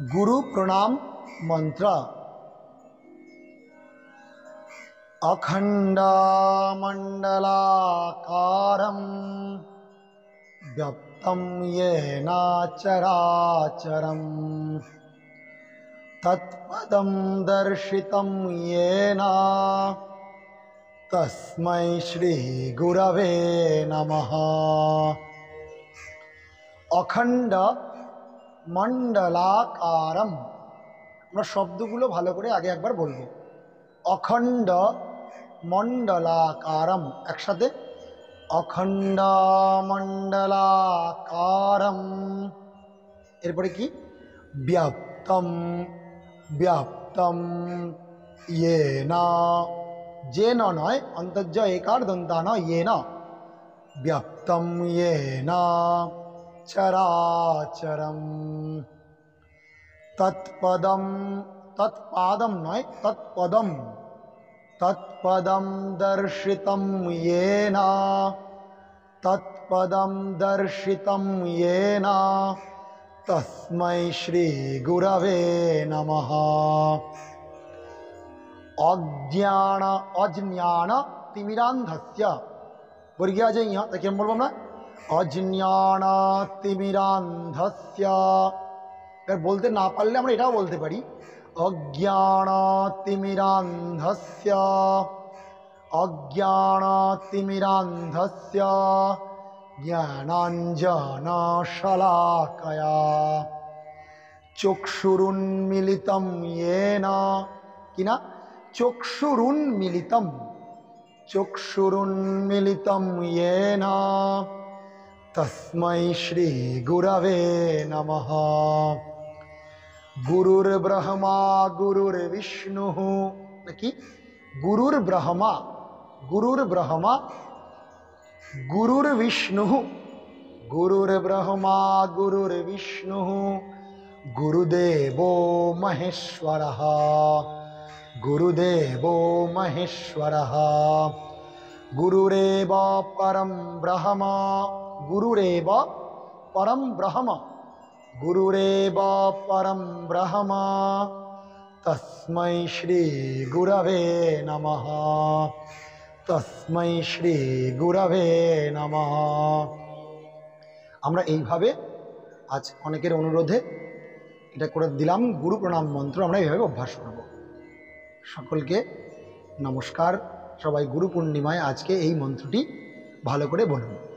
गुरु प्रणाम मंत्र अखंडमंडलाकारं व्याप्तं येन चराचरं तत्पदं दर्शितं येन तस्मै श्री गुरवे नमः। अखंड मंडलाकारम আমরা শব্দগুলো ভালো করে আগে একবার বলবো। অখণ্ড মণ্ডলাকারম, একসাথে অখণ্ড মণ্ডলাকারম। এরপরে কি? ব্যাপ্তম ব্যাপ্তম येन, যেন নয়, অন্তর্য একার দন্তান येन, व्याप्तं येन चराचरं तत्पदं, तत्पादं नय तत्पदं, तत्पदं दर्शितं येन, तत्पदं दर्शितं येन तस्मै श्री गुरवे नमः। अज्ञान अज्ञान तिमिरान्धस्य, बोल गया जाए यहाँ तक हम बोलबो ना, अज्ञान तिमिरान्धस्य। बोलते ना पारले আমরা এটাও বলতে পারি अज्ञान तिमिरान्धस्य, अज्ञान तिमिरान्धस्य ज्ञानाञ्जनशलाकया चक्षुरुन्मीलितं येन, कि ना चक्षुरुन्मीलितं, चक्षुरुन्मीलितं येन तस्मै श्री गुरवे नमः। गुरुर्ब्रह्मा गुरुर्विष्णुः, कि गुरुर्ब्रह्मा गुरुर्ब्रह्मा गुरुर्विष्णुः, गुरुर्ब्रह्मा गुरुर्विष्णुः गुरुदेवो महेश्वरः, गुरुदेवो महेश्वरः गुरुरेव परं ब्रह्म, गुरुरेव परं ब्रह्म, गुरुरेव परं ब्रह्म तस्मै श्री गुरवे नमः, तस्मै श्री गुरवे नमः। আমরা এইভাবে আজ অনেকের অনুরোধে এটা করে দিলাম গুরু প্রণাম মন্ত্র, আমরা এইভাবে অভ্যাস করব। সকলকে নমস্কার। সবাই গুরু পূর্ণিমায় আজকে এই মন্ত্রটি ভালো করে বলুন।